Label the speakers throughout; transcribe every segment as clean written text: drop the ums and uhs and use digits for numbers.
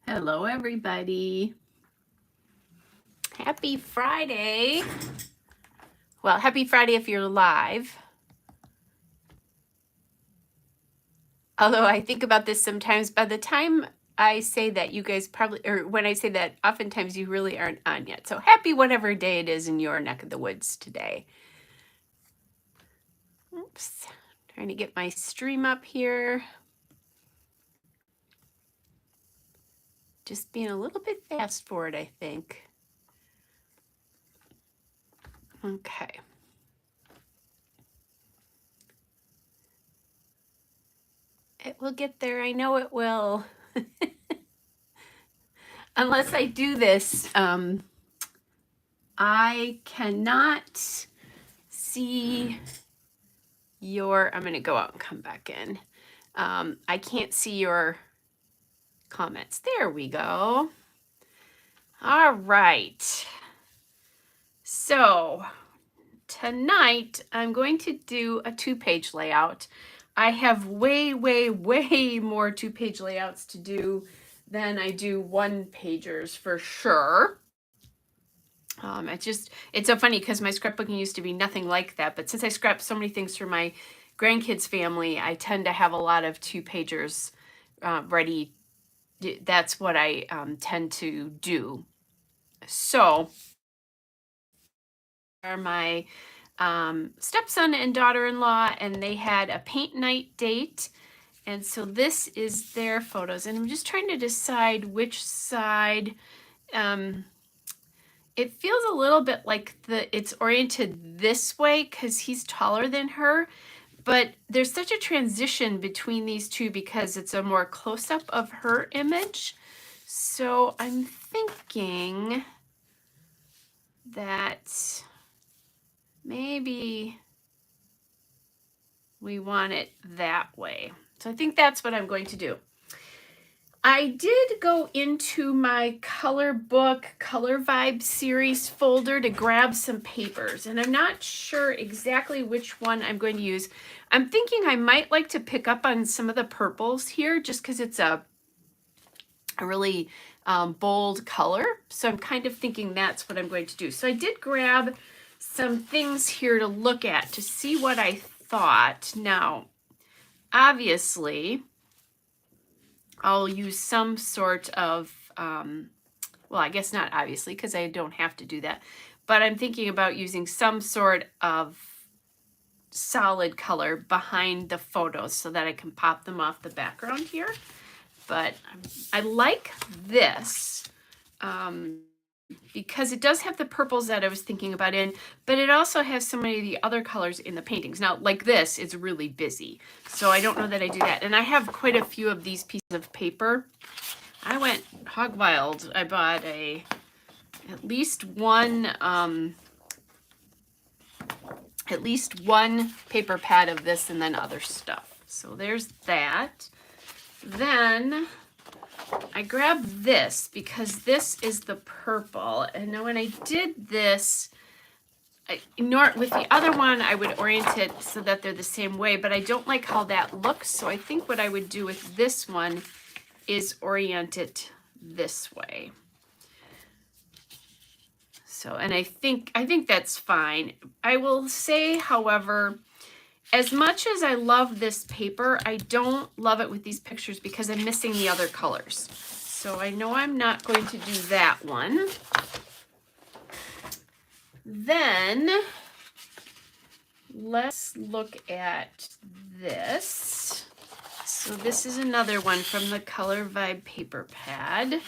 Speaker 1: Hello, everybody. Happy Friday. Well, happy Friday if you're live. Although I think about this sometimes, by the time I say that, you guys probably, or when I say that, oftentimes you really aren't on yet. So happy whatever day it is in your neck of the woods today. Oops, trying to get my stream up here. Just being a little bit fast for it, I think. Okay. It will get there. I know it will. Unless I do this, I cannot see your, I'm going to go out and come back in. I can't see your comments. There we go. All right. So tonight I'm going to do a 2-page layout. I have way more 2-page layouts to do than I do 1-pagers for sure. It's so funny because my scrapbooking used to be nothing like that, but since I scrap so many things for my grandkids' family, I tend to have a lot of 2-pagers ready. That's what I tend to do. So, are my stepson and daughter-in-law, and they had a paint night date, and so this is their photos, and I'm just trying to decide which side. It feels a little bit like it's oriented this way because he's taller than her, but there's such a transition between these two because it's a more close-up of her image. So I'm thinking that maybe we want it that way. So I think that's what I'm going to do. I did go into my color book, color vibe series folder to grab some papers, and I'm not sure exactly which one I'm going to use. I'm thinking I might like to pick up on some of the purples here just because it's a really bold color. So I'm kind of thinking that's what I'm going to do. So I did grab some things here to look at to see what I thought. Now, obviously, I'll use some sort of, well, I guess not obviously, because I don't have to do that, but I'm thinking about using some sort of solid color behind the photos so that I can pop them off the background here. But I like this because it does have the purples that I was thinking about in, but it also has so many of the other colors in the paintings. Now, like this, it's really busy, so I don't know that I do that. And I have quite a few of these pieces of paper. I went hog wild. I bought at least one paper pad of this and then other stuff. So there's that. Then I grabbed this because this is the purple. And now when I did this, with the other one, I would orient it so that they're the same way, but I don't like how that looks. So I think what I would do with this one is orient it this way. So, and I think that's fine. I will say, however, as much as I love this paper, I don't love it with these pictures because I'm missing the other colors. So I know I'm not going to do that one. Then let's look at this. So this is another one from the Color Vibe paper pad.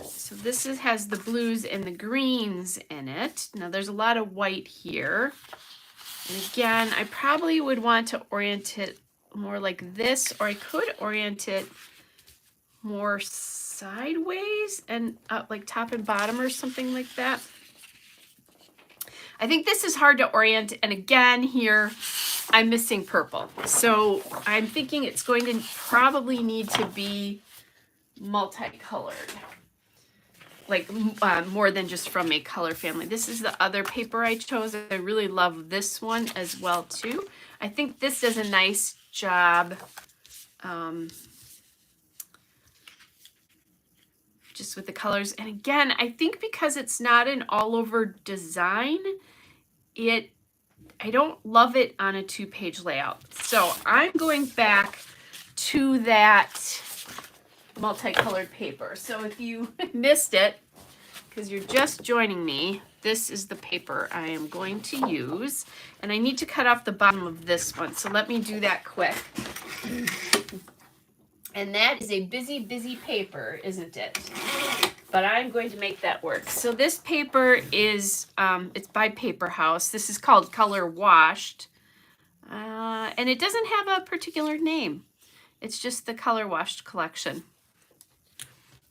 Speaker 1: So this has the blues and the greens in it. Now there's a lot of white here. And again, I probably would want to orient it more like this, or I could orient it more sideways and like top and bottom or something like that. I think this is hard to orient, and again here I'm missing purple. So I'm thinking it's going to probably need to be multicolored, like more than just from a color family. This is the other paper I chose. I really love this one as well too. I think this does a nice job just with the colors. And again, I think because it's not an all over design, I don't love it on a 2-page layout. So I'm going back to that multicolored paper. So if you missed it, because you're just joining me, this is the paper I am going to use. And I need to cut off the bottom of this one. So let me do that quick. And that is a busy, busy paper, isn't it? But I'm going to make that work. So this paper is, it's by Paper House. This is called Color Washed. And it doesn't have a particular name. It's just the Color Washed collection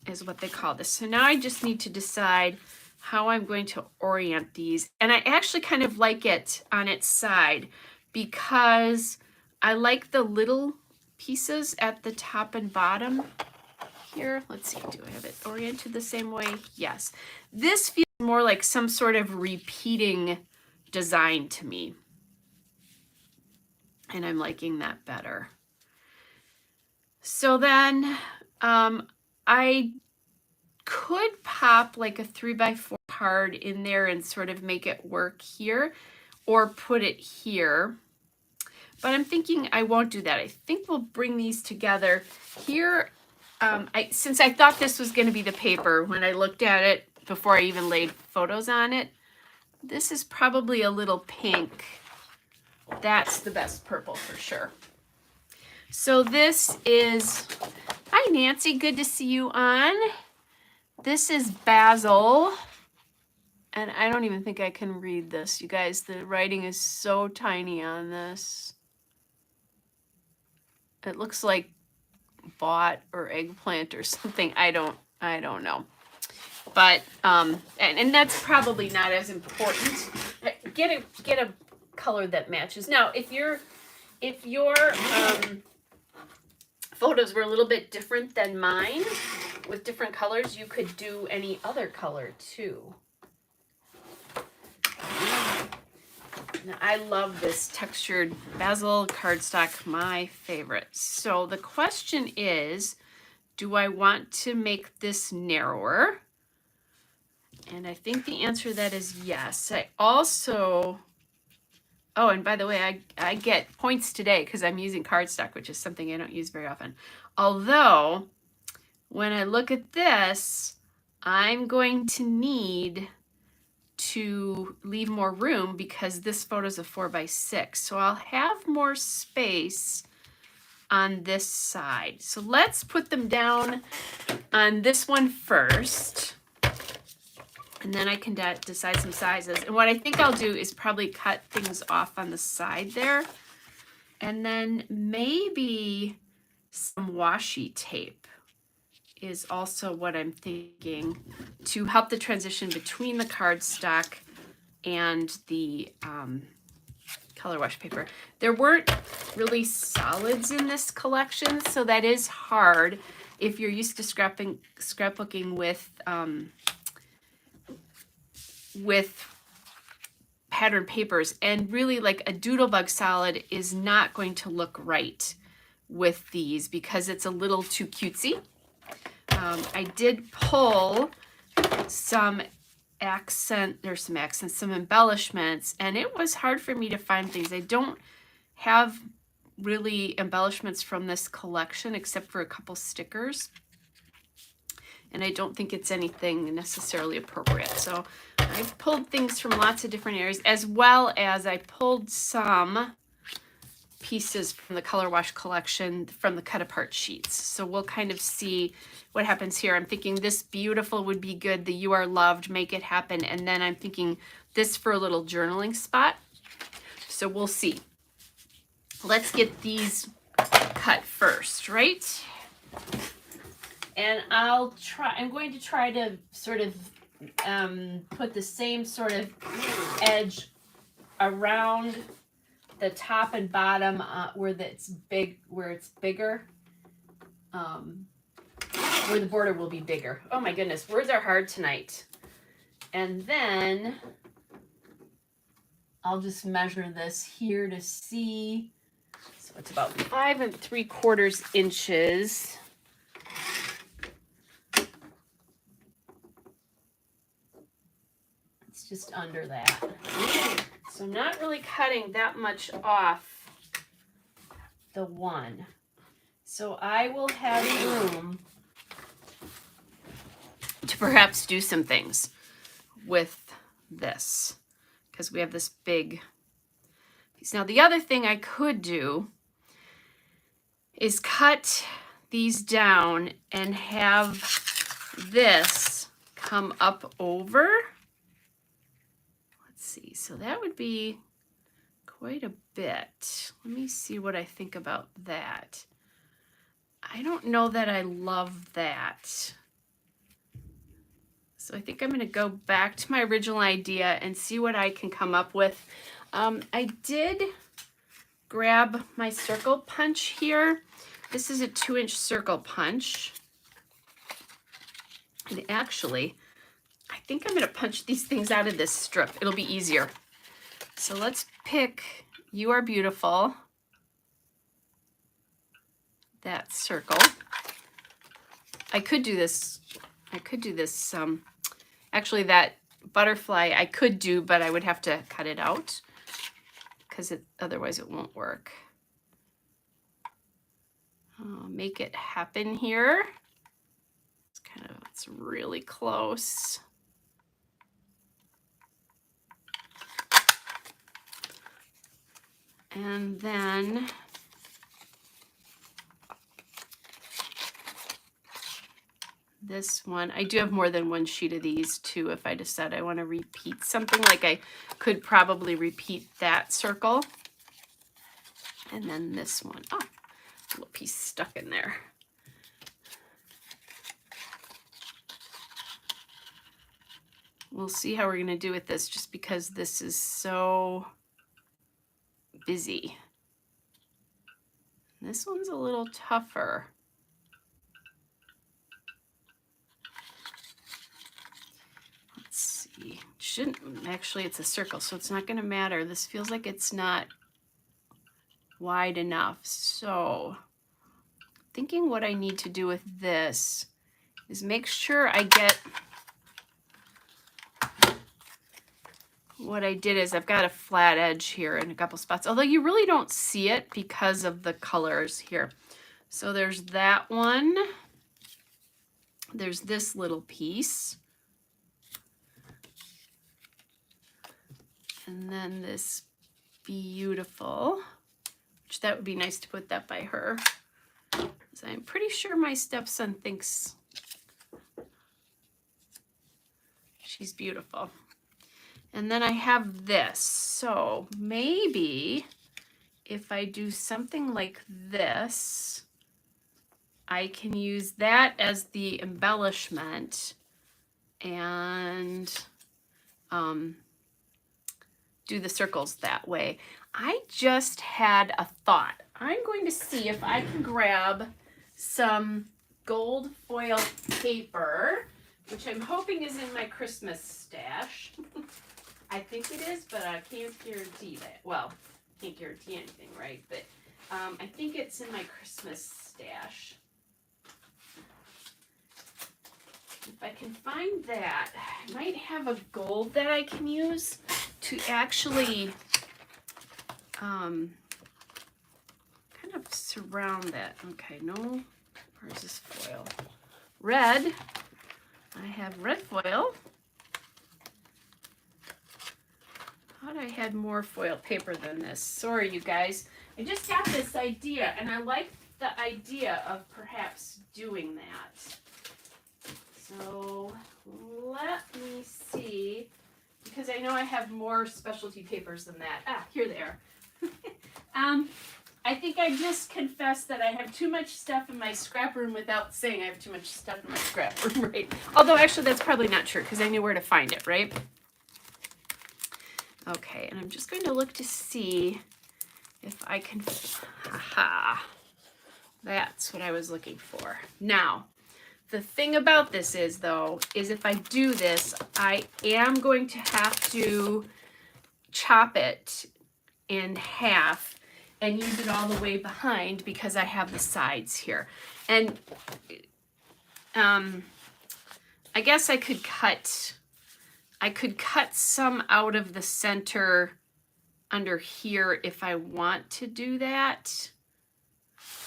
Speaker 1: is what they call this. So now I just need to decide how I'm going to orient these. And I actually kind of like it on its side because I like the little pieces at the top and bottom here. Let's see, do I have it oriented the same way? Yes. This feels more like some sort of repeating design to me. And I'm liking that better. So then I could pop like a 3x4 card in there and sort of make it work here, or put it here. But I'm thinking I won't do that. I think we'll bring these together here. Since I thought this was going to be the paper when I looked at it before I even laid photos on it, this is probably a little pink. That's the best purple for sure. So this is, hi Nancy, good to see you on. This is Basil, and I don't even think I can read this. You guys, the writing is so tiny on this. It looks like bought or eggplant or something. I don't know. But and that's probably not as important. Get a color that matches. Now, if your photos were a little bit different than mine with different colors, you could do any other color too. Now, I love this textured Basil cardstock, my favorite. So the question is, do I want to make this narrower? And I think the answer to that is yes. I also, oh, and by the way, I get points today because I'm using cardstock, which is something I don't use very often. Although, when I look at this, I'm going to need to leave more room because this photo is a 4x6. So I'll have more space on this side. So let's put them down on this one first. And then I can decide some sizes. And what I think I'll do is probably cut things off on the side there. And then maybe some washi tape is also what I'm thinking to help the transition between the cardstock and the color wash paper. There weren't really solids in this collection, so that is hard if you're used to scrapbooking with patterned papers. And really, like a doodlebug solid is not going to look right with these because it's a little too cutesy. I did pull some some embellishments, and it was hard for me to find things. I don't have really embellishments from this collection except for a couple stickers, and I don't think it's anything necessarily appropriate. So I pulled things from lots of different areas, as well as I pulled some pieces from the Color Wash collection from the cut apart sheets. So we'll kind of see what happens here. I'm thinking this beautiful would be good. The You Are Loved, Make It Happen. And then I'm thinking this for a little journaling spot. So we'll see. Let's get these cut first, right? And I'm going to try to sort of put the same sort of edge around the top and bottom where it's bigger, where the border will be bigger. Oh my goodness, words are hard tonight. And then I'll just measure this here to see. So it's about 5 3/4 inches. just under that. So I'm not really cutting that much off the one. So I will have room to perhaps do some things with this because we have this big piece. Now the other thing I could do is cut these down and have this come up over. Let's see, so that would be quite a bit. Let me see what I think about that. I don't know that I love that. So I think I'm going to go back to my original idea and see what I can come up with. I did grab my circle punch here. This is a 2-inch circle punch. And actually, I think I'm going to punch these things out of this strip. It'll be easier. So let's pick You Are Beautiful. That circle. I could do this. Actually, that butterfly I could do, but I would have to cut it out because otherwise it won't work. Make it happen here. It's really close. And then this one, I do have more than one sheet of these too. If I decide I want to repeat something, like I could probably repeat that circle. And then this one, oh, a little piece stuck in there. We'll see how we're going to do with this just because this is so busy. This one's a little tougher. Let's see. Shouldn't actually, it's a circle, so it's not going to matter. This feels like it's not wide enough. So thinking what I need to do with this is make sure I get, what I did is I've got a flat edge here in a couple spots, although you really don't see it because of the colors here. So there's that one. There's this little piece. And then this beautiful, which that would be nice to put that by her. So I'm pretty sure my stepson thinks she's beautiful. And then I have this. So maybe if I do something like this, I can use that as the embellishment and do the circles that way. I just had a thought. I'm going to see if I can grab some gold foil paper, which I'm hoping is in my Christmas stash. I think it is, but I can't guarantee that. Well, can't guarantee anything, right? But I think it's in my Christmas stash. If I can find that, I might have a gold that I can use to actually kind of surround that. Okay, no, where's this foil? Red, I have red foil. Thought I had more foil paper than this. Sorry, you guys. I just got this idea, and I like the idea of perhaps doing that. So let me see, because I know I have more specialty papers than that. Ah, here they are. I think I just confessed that I have too much stuff in my scrap room without saying I have too much stuff in my scrap room, right? Although actually that's probably not true because I knew where to find it, right? Okay, and I'm just going to look to see if I can, haha, that's what I was looking for. Now, the thing about this is though, is if I do this, I am going to have to chop it in half and use it all the way behind because I have the sides here. And I guess I could cut I could cut some out of the center under here if I want to do that.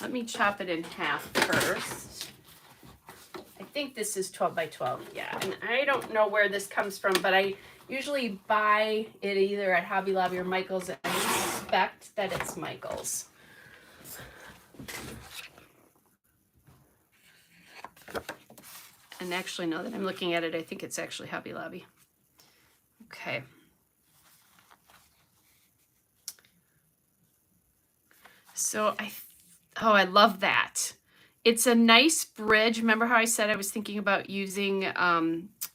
Speaker 1: Let me chop it in half first. I think this is 12 by 12, yeah. And I don't know where this comes from, but I usually buy it either at Hobby Lobby or Michael's, and I suspect that it's Michael's. And actually, now that I'm looking at it, I think it's actually Hobby Lobby. Okay. So I love that. It's a nice bridge. Remember how I said I was thinking about using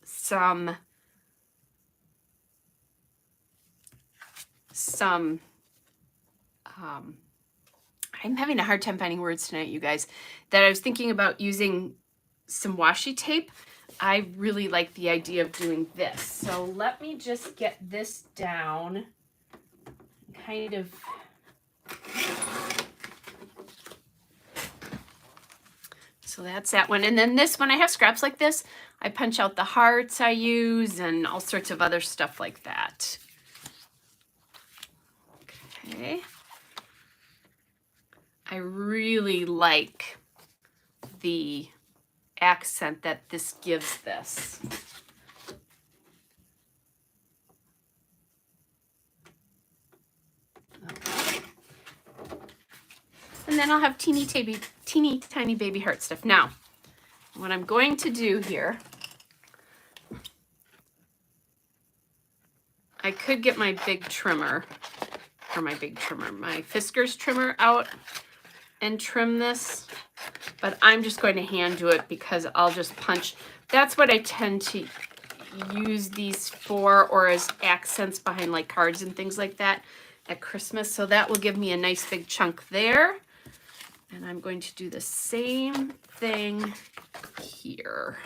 Speaker 1: some I'm having a hard time finding words tonight, you guys, that I was thinking about using some washi tape. I really like the idea of doing this. So let me just get this down, kind of. So that's that one. And then this one, I have scraps like this. I punch out the hearts I use and all sorts of other stuff like that. Okay. I really like the accent that this gives this. Okay. And then I'll have teeny tiny baby heart stuff. Now, what I'm going to do here, I could get my big trimmer, or my Fiskars trimmer out and trim this, but I'm just going to hand do it because I'll just punch. That's what I tend to use these for, or as accents behind like cards and things like that at Christmas. So that will give me a nice big chunk there. And I'm going to do the same thing here.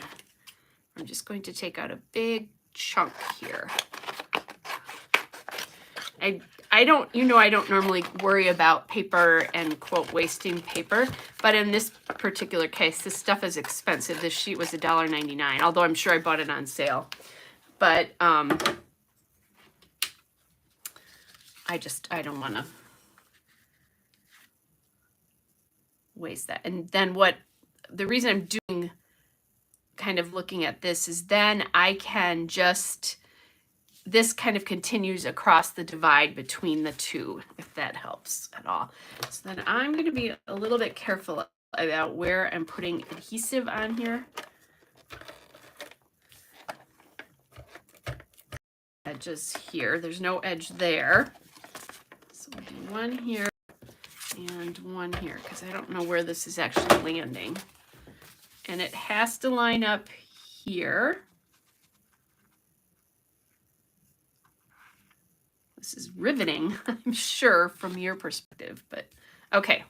Speaker 1: I'm just going to take out a big chunk here. I don't normally worry about paper and quote wasting paper, but in this particular case, this stuff is expensive. This sheet was $1.99, although I'm sure I bought it on sale. But I don't want to waste that. And then the reason I'm doing kind of looking at this is then I can just, this kind of continues across the divide between the two, if that helps at all. So then I'm going to be a little bit careful about where I'm putting adhesive on here. Edges here, there's no edge there. So we'll do one here and one here, because I don't know where this is actually landing. And it has to line up here. This is riveting, I'm sure, from your perspective, but okay,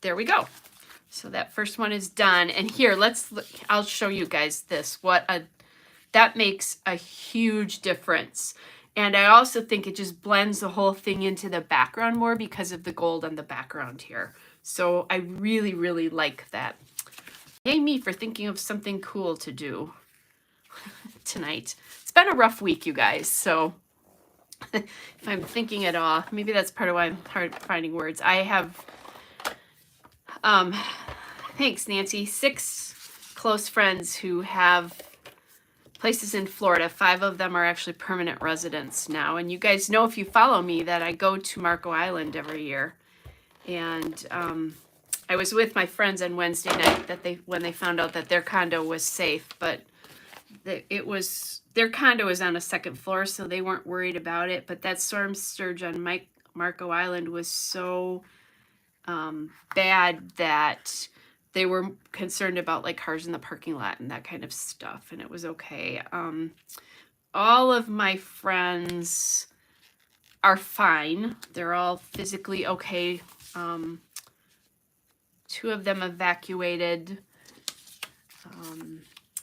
Speaker 1: there we go. So that first one is done. And here, I'll show you guys this. That makes a huge difference. And I also think it just blends the whole thing into the background more because of the gold on the background here. So I really, really like that. Yay me for thinking of something cool to do tonight. It's been a rough week, you guys, so if I'm thinking at all, maybe that's part of why I'm hard finding words. I have, thanks, Nancy, 6 close friends who have places in Florida. 5 of them are actually permanent residents now. And you guys know, if you follow me, that I go to Marco Island every year. And I was with my friends on Wednesday night when they found out that their condo was safe, but their condo is on a 2nd floor, so they weren't worried about it. But that storm surge on Marco Island was so bad that they were concerned about like cars in the parking lot and that kind of stuff, and it was okay. All of my friends are fine. They're all physically okay. 2 of them evacuated.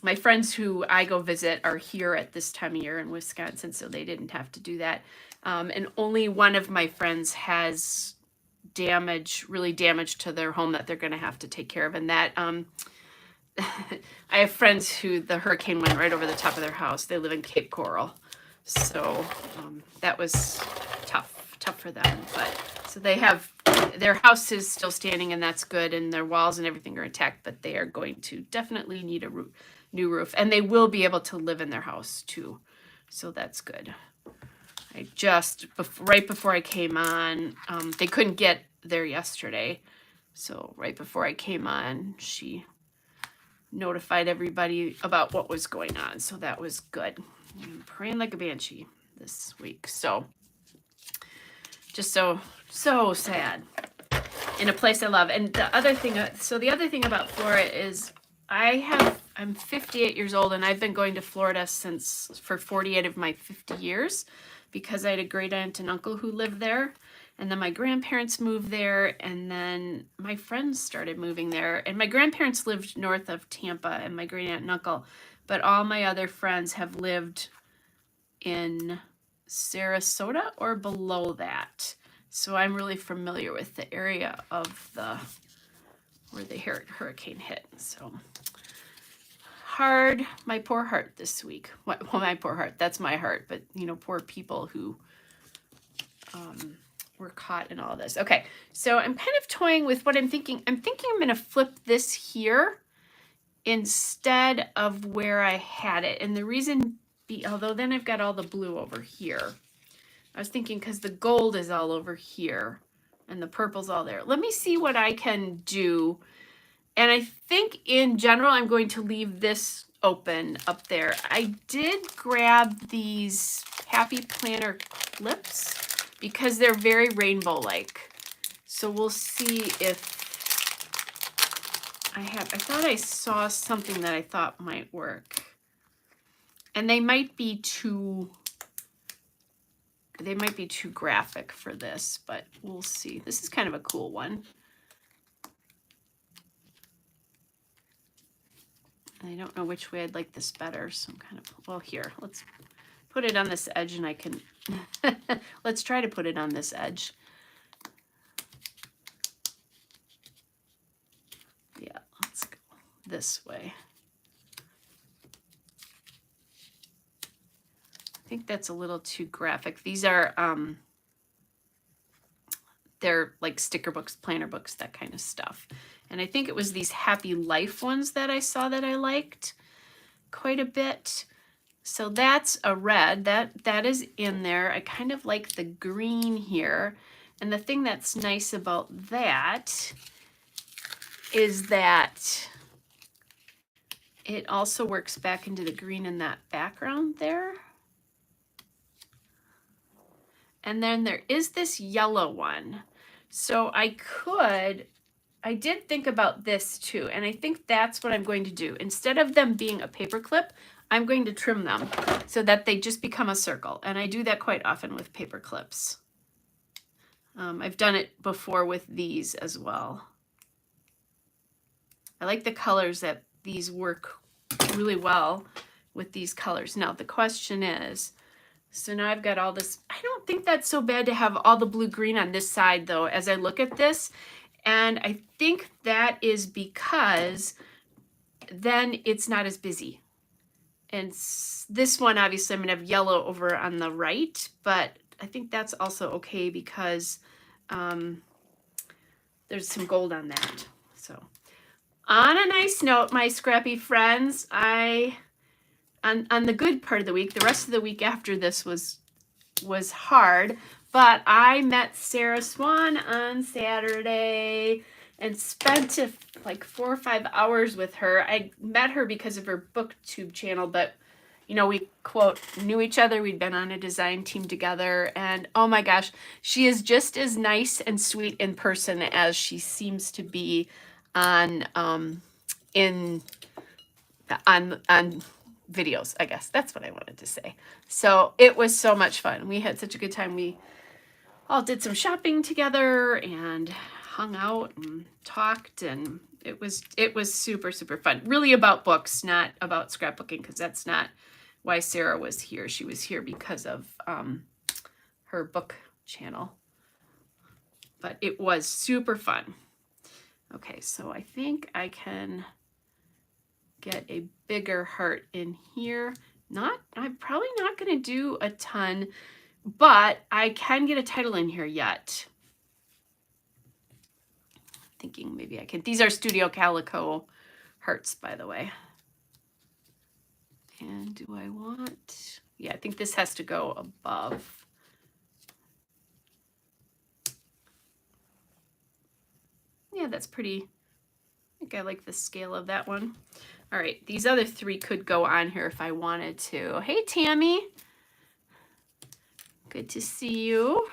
Speaker 1: My friends who I go visit are here at this time of year in Wisconsin, so they didn't have to do that. And only one of my friends has really damage to their home that they're going to have to take care of. And that, I have friends who the hurricane went right over the top of their house. They live in Cape Coral. So that was tough for them. But so they have, their house is still standing and that's good, and their walls and everything are intact, but they are going to definitely need a new roof, and they will be able to live in their house too. So that's good. I just, right before I came on, they couldn't get there yesterday. So right before I came on, she notified everybody about what was going on. So that was good. I'm praying like a banshee this week. So just so sad in a place I love. And the other thing, the other thing about Florida is I'm 58 years old, and I've been going to Florida for 48 of my 50 years, because I had a great aunt and uncle who lived there. And then my grandparents moved there, and then my friends started moving there. And my grandparents lived north of Tampa, and my great aunt and uncle, but all my other friends have lived in Sarasota or below that. So I'm really familiar with the area of where the hurricane hit. So hard, my poor heart this week. Well, my poor heart, that's my heart, but poor people who were caught in all this. Okay, so I'm kind of toying with what I'm thinking. I'm going to flip this here instead of where I had it. And the reason, although then I've got all the blue over here. I was thinking because the gold is all over here and the purple's all there. Let me see what I can do. And I think in general, I'm going to leave this open up there. I did grab these Happy Planner clips because they're very rainbow-like. So we'll see if I thought I saw something that I thought might work. And they might be too graphic for this, but we'll see. This is kind of a cool one. I don't know which way I'd like this better, so I'm kind of, well, here, let's put it on this edge, and I can, let's try to put it on this edge. Yeah, let's go this way. I think that's a little too graphic. These are, they're like sticker books, planner books, that kind of stuff. And I think it was these Happy Life ones that I saw that I liked quite a bit. So that's a red, that is in there. I kind of like the green here. And the thing that's nice about that is that it also works back into the green in that background there. And then there is this yellow one. So I did think about this too, and I think that's what I'm going to do. Instead of them being a paper clip, I'm going to trim them so that they just become a circle. And I do that quite often with paper clips. I've done it before with these as well. I like the colors that these work really well with these colors. Now the question is, so now I've got all this. I don't think that's so bad to have all the blue-green on this side though, as I look at this. And I think that is because then it's not as busy. And this one, obviously, I'm going to have yellow over on the right, but I think that's also okay because there's some gold on that. So on a nice note, my scrappy friends, on the good part of the week, the rest of the week after this was hard, but I met Sarah Swan on Saturday and spent like 4 or 5 hours with her. I met her because of her booktube channel, but we quote knew each other. We'd been on a design team together, and oh my gosh, she is just as nice and sweet in person as she seems to be on videos, I guess. That's what I wanted to say. So it was so much fun. We had such a good time. We all did some shopping together and hung out and talked, and it was super, super fun. Really about books, not about scrapbooking, because that's not why Sarah was here. She was here because of her book channel. But it was super fun. Okay, so I think I can get a bigger heart in here. I'm probably not going to do a ton, but I can get a title in here yet. Thinking maybe I can. These are Studio Calico hearts, by the way. And do I want, yeah, I think this has to go above. Yeah, that's pretty, I think I like the scale of that one. All right, these other three could go on here if I wanted to. Hey, Tammy. Good to see you.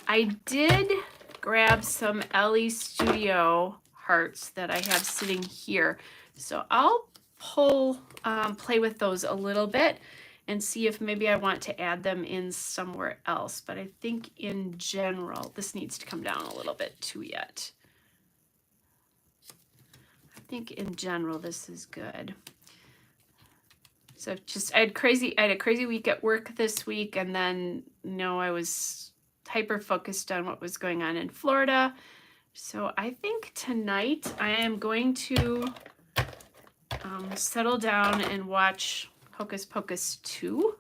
Speaker 1: I did grab some Ellie Studio hearts that I have sitting here. So I'll play with those a little bit and see if maybe I want to add them in somewhere else. But I think in general, this needs to come down a little bit too yet. I think in general, this is good. So I had a crazy week at work this week, and then I was hyper focused on what was going on in Florida. So I think tonight I am going to settle down and watch Hocus Pocus 2,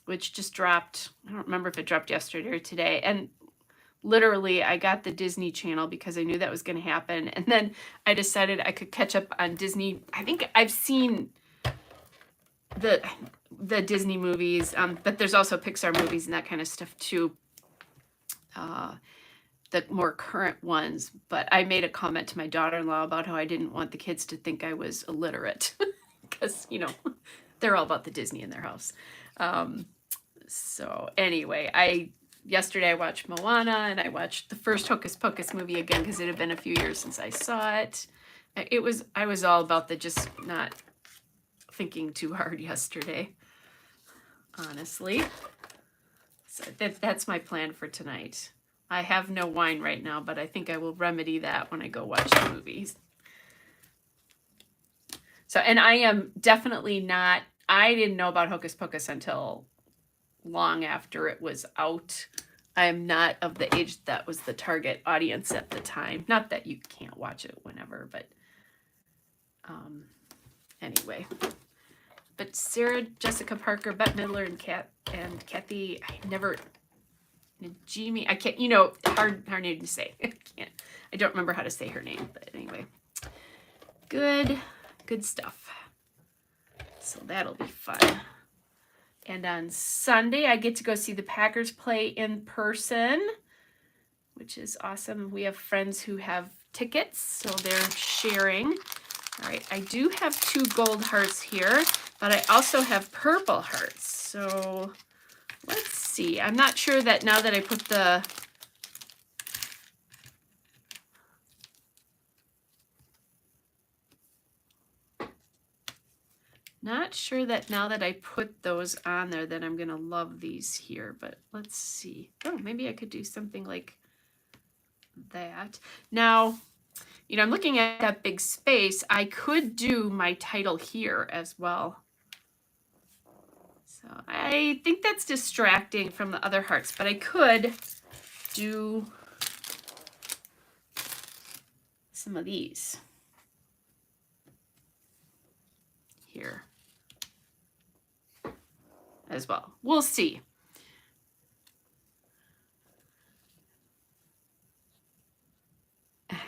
Speaker 1: which just dropped. I don't remember if it dropped yesterday or today. And literally, I got the Disney Channel because I knew that was going to happen. And then I decided I could catch up on Disney. I think I've seen the Disney movies, but there's also Pixar movies and that kind of stuff too. The more current ones, but I made a comment to my daughter-in-law about how I didn't want the kids to think I was illiterate because, they're all about the Disney in their house. So anyway, yesterday I watched Moana and I watched the first Hocus Pocus movie again because it had been a few years since I saw it. I was all about the just not thinking too hard yesterday, honestly. So that's my plan for tonight. I have no wine right now, but I think I will remedy that when I go watch the movies. So, and I am definitely not, I didn't know about Hocus Pocus until long after it was out. I am not of the age that was the target audience at the time. Not that you can't watch it whenever, but anyway. But Sarah Jessica Parker, Bette Midler, and Kathy, Najimy, I can't, hard name to say. I don't remember how to say her name, but anyway. Good stuff. So that'll be fun. And on Sunday, I get to go see the Packers play in person, which is awesome. We have friends who have tickets, so they're sharing. All right, I do have 2 gold hearts here, but I also have purple hearts. So let's see. I'm not sure that now that I put the those on there that I'm going to love these here, but let's see. Oh, maybe I could do something like that. Now, I'm looking at that big space. I could do my title here as well. So I think that's distracting from the other hearts, but I could do some of these here as well. We'll see.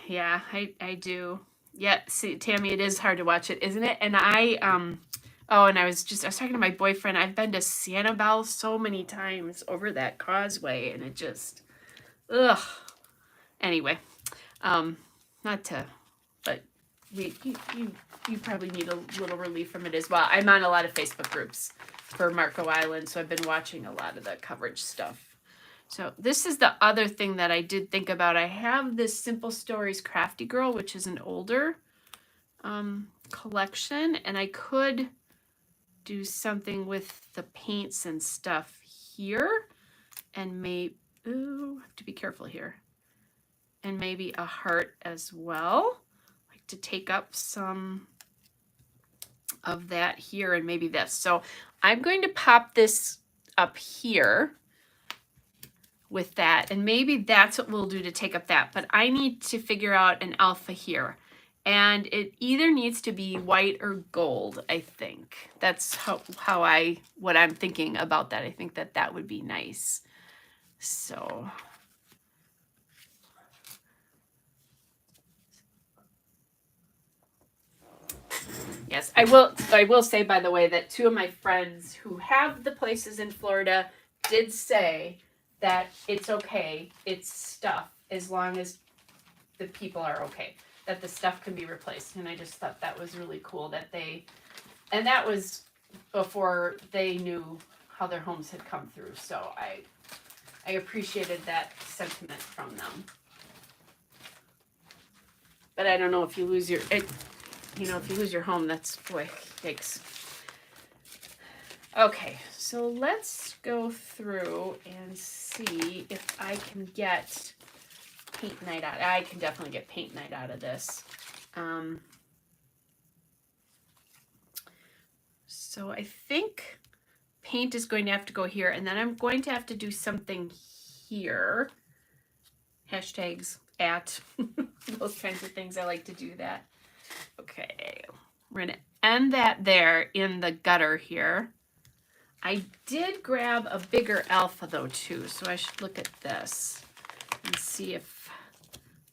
Speaker 1: Yeah, I do. Yeah, see, Tammy, it is hard to watch it, isn't it? And and I was talking to my boyfriend. I've been to Sanibel so many times over that causeway, and it just, ugh. Anyway, not to, but you probably need a little relief from it as well. I'm on a lot of Facebook groups for Marco Island, so I've been watching a lot of the coverage stuff. So this is the other thing that I did think about. I have this Simple Stories Crafty Girl, which is an older collection, and I could do something with the paints and stuff here, and maybe, ooh, I have to be careful here, and maybe a heart as well. I like to take up some of that here and maybe this. So I'm going to pop this up here with that, and maybe that's what we'll do to take up that, but I need to figure out an alpha here, And it either needs to be white or gold, I think. That's what I'm thinking about that. I think that that would be nice. So yes, I will say, by the way, that two of my friends who have the places in Florida did say that it's okay, it's stuff, as long as the people are okay, that the stuff can be replaced. And I just thought that was really cool that and that was before they knew how their homes had come through. So I appreciated that sentiment from them. But I don't know, if you lose if you lose your home, that's, boy, yikes. Okay, so let's go through and see if I can get paint night out. I can definitely get paint night out of this. So I think paint is going to have to go here, and then I'm going to have to do something here. Hashtags at those kinds of things. I like to do that. Okay, we're gonna end that there in the gutter here. I did grab a bigger alpha though too, so I should look at this and see if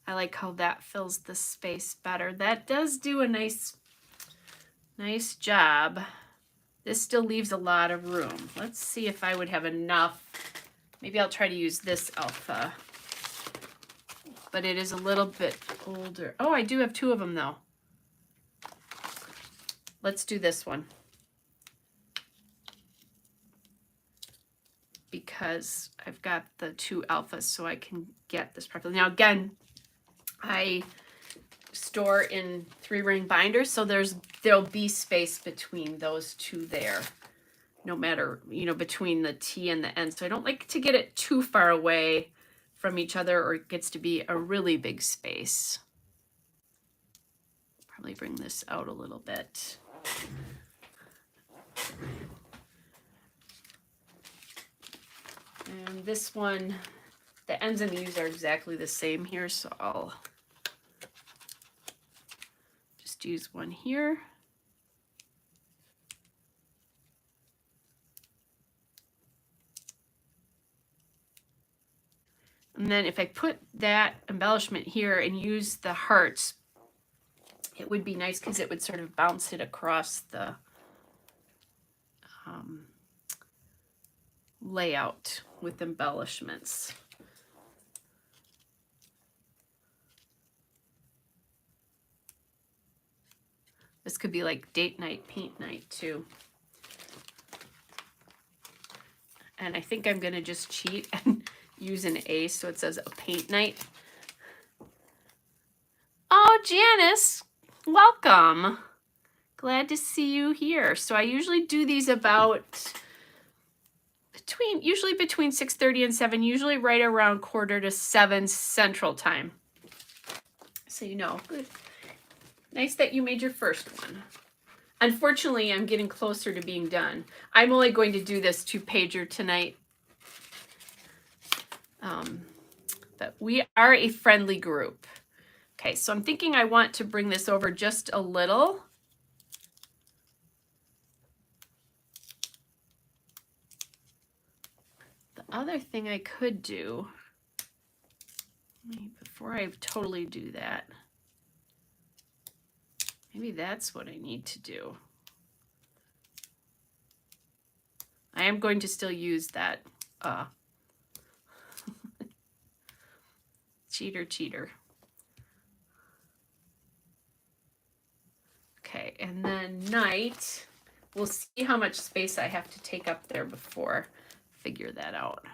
Speaker 1: I like how that fills the space better. That does do a nice job. This still leaves a lot of room. Let's see if I would have enough. Maybe I'll try to use this alpha, but it is a little bit older. Oh, I do have two of them though. Let's do this one, because I've got the two alphas, so I can get this properly. Now again, I store in 3-ring binders, so there'll be space between those two there, no matter, between the T and the N. So I don't like to get it too far away from each other, or it gets to be a really big space. Probably bring this out a little bit. And this one, the ends and U's are exactly the same here, so I'll just use one here. And then if I put that embellishment here and use the hearts, it would be nice because it would sort of bounce it across the layout with embellishments. This could be like date night, paint night too. And I think I'm going to just cheat and use an A so it says a paint night. Oh, Janice, welcome. Glad to see you here. So I usually do these about usually between 6:30 and 7, usually right around 6:45 Central Time. So good. Nice that you made your first one. Unfortunately, I'm getting closer to being done. I'm only going to do this 2-pager tonight. But we are a friendly group. Okay, so I'm thinking I want to bring this over just a little. The other thing I could do, before I totally do that, maybe that's what I need to do. I am going to still use that cheater. Okay, and then night, we'll see how much space I have to take up there before I figure that out.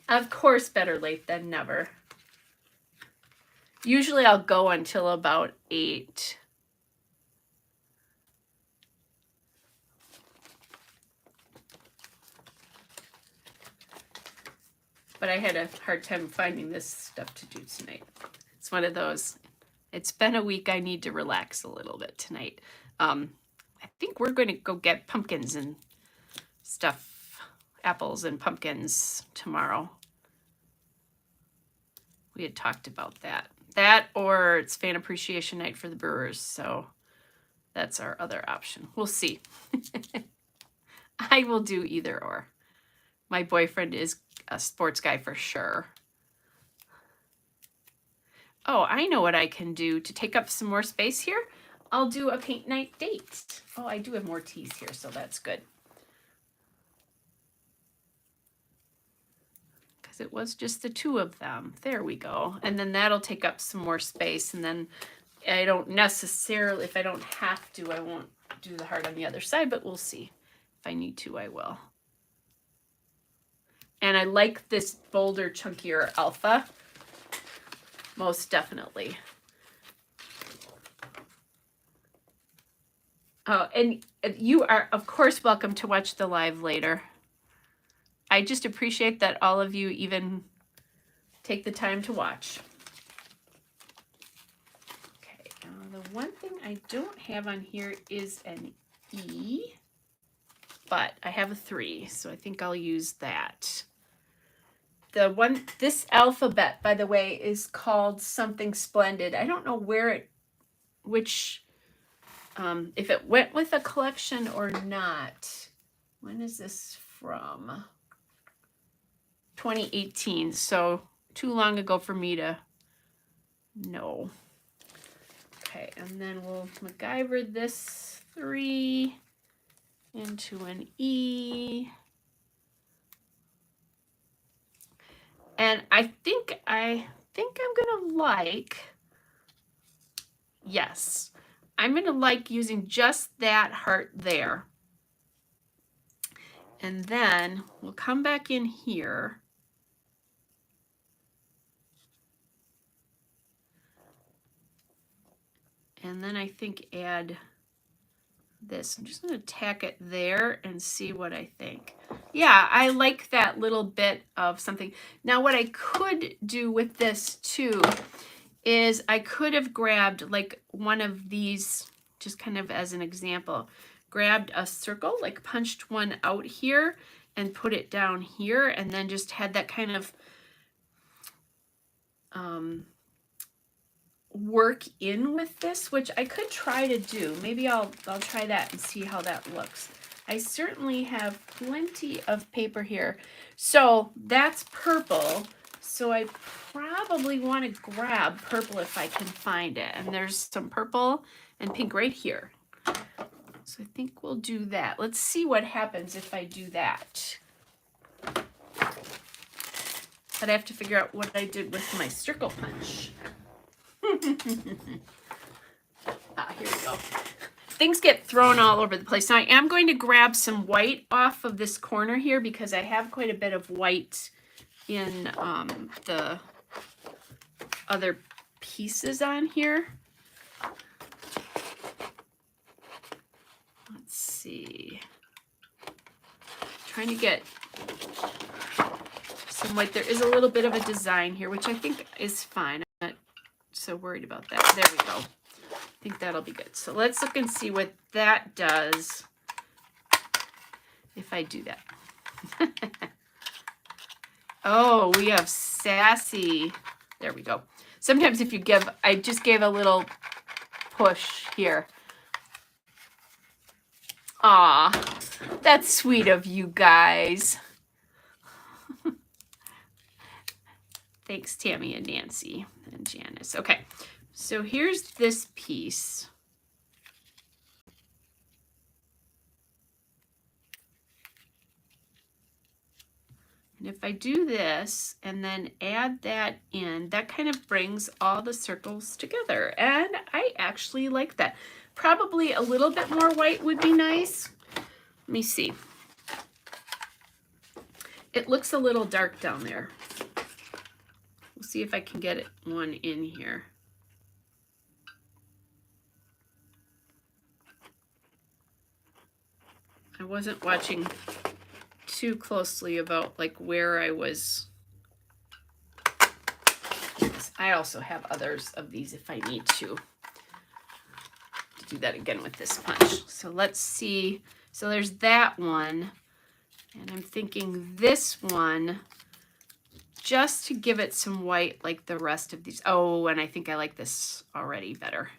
Speaker 1: Of course, better late than never. Usually I'll go until about 8. But I had a hard time finding this stuff to do tonight. It's one of those, it's been a week, I need to relax a little bit tonight. I think we're going to go get pumpkins and stuff, apples and pumpkins tomorrow. We had talked about that. That or it's fan appreciation night for the Brewers. So that's our other option. We'll see. I will do either or. My boyfriend is a sports guy for sure. Oh, I know what I can do to take up some more space here. I'll do a paint night date. Oh, I do have more teas here, so that's good. Because it was just the two of them. There we go. And then that'll take up some more space. And then I don't necessarily, if I don't have to, I won't do the heart on the other side, but we'll see. If I need to, I will. And I like this bolder, chunkier alpha. Most definitely. Oh, and you are, of course, welcome to watch the live later. I just appreciate that all of you even take the time to watch. Okay, the one thing I don't have on here is an E, but I have a 3, so I think I'll use that. The one, this alphabet, by the way, is called Something Splendid. I don't know where it, which, if it went with a collection or not. When is this from? 2018, so too long ago for me to know. Okay, and then we'll MacGyver this 3 into an E. And I think I'm gonna like, yes, I'm gonna like using just that heart there. And then we'll come back in here. And then I think add this. I'm just going to tack it there and see what I think. Yeah, I like that little bit of something. Now what I could do with this too is I could have grabbed like one of these, just kind of as an example, grabbed a circle, like punched one out here and put it down here, and then just had that kind of work in with this, which I could try to do. Maybe I'll try that and see how that looks. I certainly have plenty of paper here. So that's purple. So I probably want to grab purple if I can find it. And there's some purple and pink right here. So I think we'll do that. Let's see what happens if I do that. But I have to figure out what I did with my circle punch. Here we go. Things get thrown all over the place. Now I am going to grab some white off of this corner here because I have quite a bit of white in the other pieces on here. Let's see. Trying to get some white. There is a little bit of a design here, which I think is fine. I'm not so worried about that. There we go. I think that'll be good. So let's look and see what that does if I do that. Oh, we have sassy. There we go. Sometimes if you give, I just gave a little push here. Aw, that's sweet of you guys. Thanks, Tammy and Nancy and Janice. Okay, so here's this piece. And if I do this and then add that in, that kind of brings all the circles together. And I actually like that. Probably a little bit more white would be nice. Let me see. It looks a little dark down there. We'll see if I can get one in here. I wasn't watching too closely about like where I was. I also have others of these if I need to do that again with this punch. So let's see. So there's that one. And I'm thinking this one just to give it some white like the rest of these. Oh, and I think I like this already better.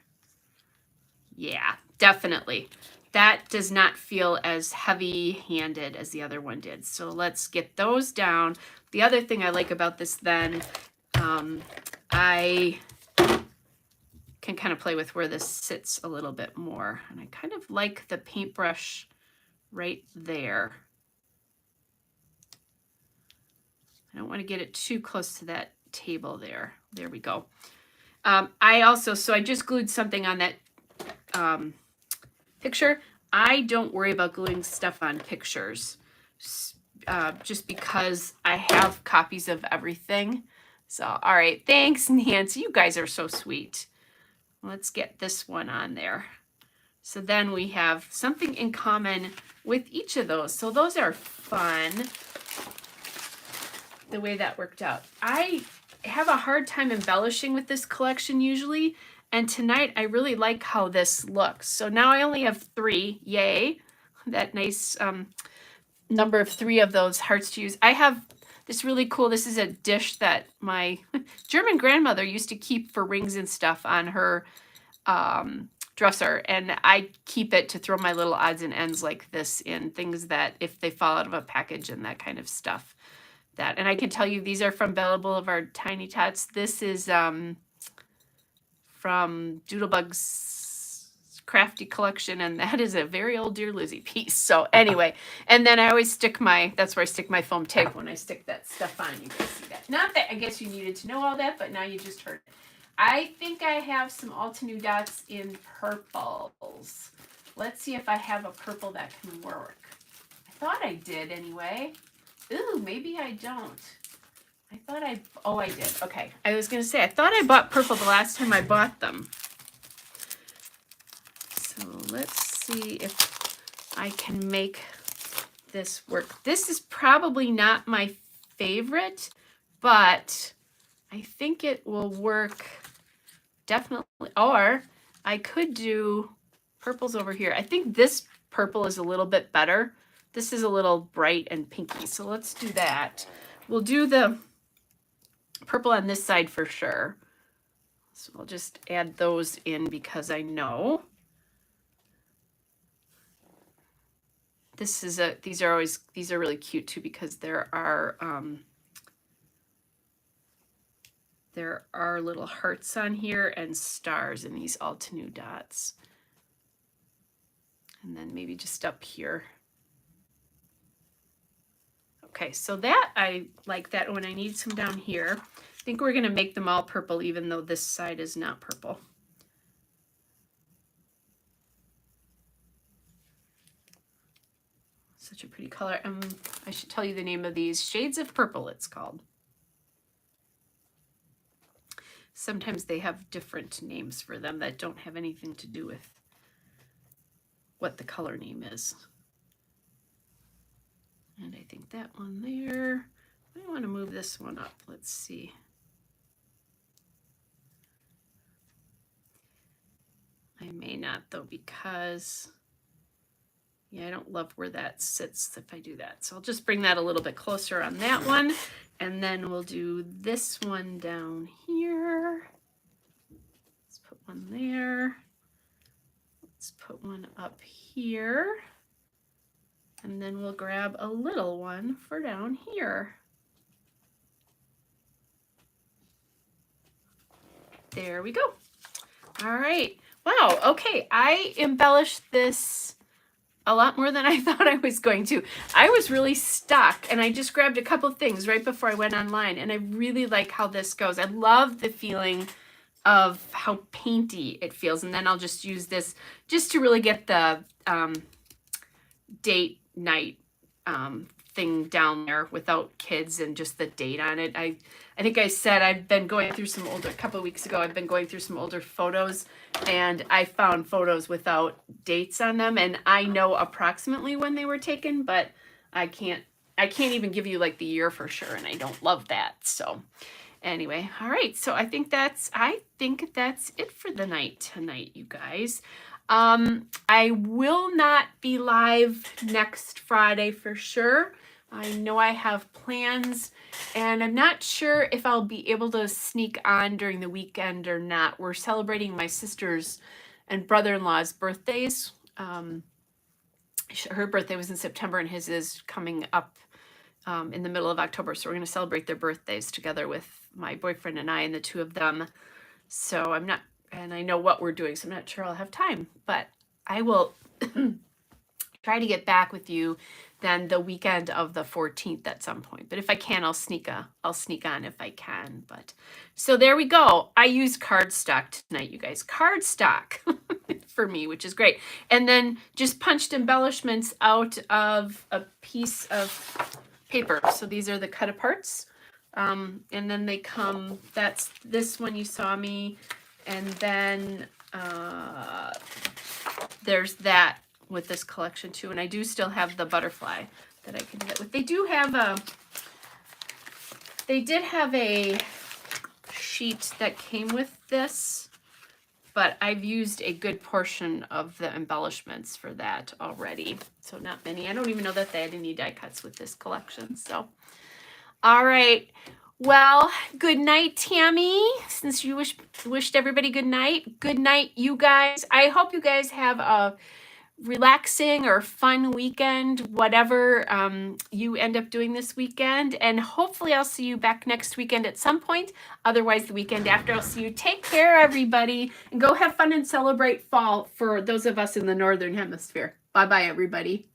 Speaker 1: Yeah, definitely. That does not feel as heavy-handed as the other one did. So let's get those down. The other thing I like about this then, I can kind of play with where this sits a little bit more. And I kind of like the paintbrush right there. I don't want to get it too close to that table there. There we go. So I just glued something on that picture. I don't worry about gluing stuff on pictures just because I have copies of everything. So, all right. Thanks, Nancy. You guys are so sweet. Let's get this one on there. So then we have something in common with each of those. So those are fun, the way that worked out. I have a hard time embellishing with this collection usually. And tonight I really like how this looks. So now I only have 3. Yay. That nice number of 3 of those hearts to use. I have this really cool, this is a dish that my German grandmother used to keep for rings and stuff on her dresser, and I keep it to throw my little odds and ends like this in, things that if they fall out of a package and that kind of stuff. And I can tell you these are from Bella Boulevard Tiny Tots. This is from Doodlebug's Crafty Collection, and that is a very old Dear Lizzie piece. So anyway, and then I always stick that's where I stick my foam tape when I stick that stuff on. You guys see that? Not that I guess you needed to know all that, but now you just heard it. I think I have some Altenew dots in purples. Let's see if I have a purple that can work. I thought I did anyway. Ooh, maybe I don't. Oh, I did. Okay. I was going to say, I thought I bought purple the last time I bought them. So let's see if I can make this work. This is probably not my favorite, but I think it will work definitely. Or I could do purples over here. I think this purple is a little bit better. This is a little bright and pinky. So let's do that. We'll do the purple on this side for sure. So I'll just add those in because I know. These are really cute too because there are little hearts on here and stars in these Altenew dots. And then maybe just up here. Okay, so that I like that when I need some down here. I think we're going to make them all purple even though this side is not purple. Such a pretty color. I should tell you the name of these. Shades of Purple, it's called. Sometimes they have different names for them that don't have anything to do with what the color name is. And I think that one there, I want to move this one up. Let's see. I may not though, because yeah, I don't love where that sits if I do that. So I'll just bring that a little bit closer on that one. And then we'll do this one down here. Let's put one there. Let's put one up here. And then we'll grab a little one for down here. There we go. All right. Wow. Okay. I embellished this a lot more than I thought I was going to. I was really stuck and I just grabbed a couple of things right before I went online, and I really like how this goes. I love the feeling of how painty it feels. And then I'll just use this just to really get the date night thing down there without kids and just the date on it. I think I said I've been going through some older, a couple of weeks ago, I've been going through some older photos, and I found photos without dates on them, and I know approximately when they were taken, but I can't even give you like the year for sure, and I don't love that. So anyway, all right, so I think that's it for the night tonight, you guys. I will not be live next Friday for sure. I know I have plans, and I'm not sure if I'll be able to sneak on during the weekend or not. We're celebrating my sister's and brother-in-law's birthdays. Her birthday was in September, and his is coming up in the middle of October. So we're going to celebrate their birthdays together with my boyfriend and I and the two of them. So I'm not, and I know what we're doing, so I'm not sure I'll have time, but I will try to get back with you then the weekend of the 14th at some point. But if I can, I'll sneak on if I can. But so there we go. I use cardstock tonight, you guys. Cardstock for me, which is great. And then just punched embellishments out of a piece of paper. So these are the cut aparts. And then they come, that's this one you saw me. And then there's that with this collection too. And I do still have the butterfly that I can do that with. They did have a sheet that came with this, but I've used a good portion of the embellishments for that already. So not many. I don't even know that they had any die cuts with this collection. So, all right. Well, good night, Tammy. Since you wished everybody good night. Good night, you guys. I hope you guys have a relaxing or fun weekend, whatever you end up doing this weekend. And hopefully I'll see you back next weekend at some point. Otherwise, the weekend after, I'll see you. Take care, everybody, and go have fun and celebrate fall for those of us in the Northern Hemisphere. Bye-bye, everybody.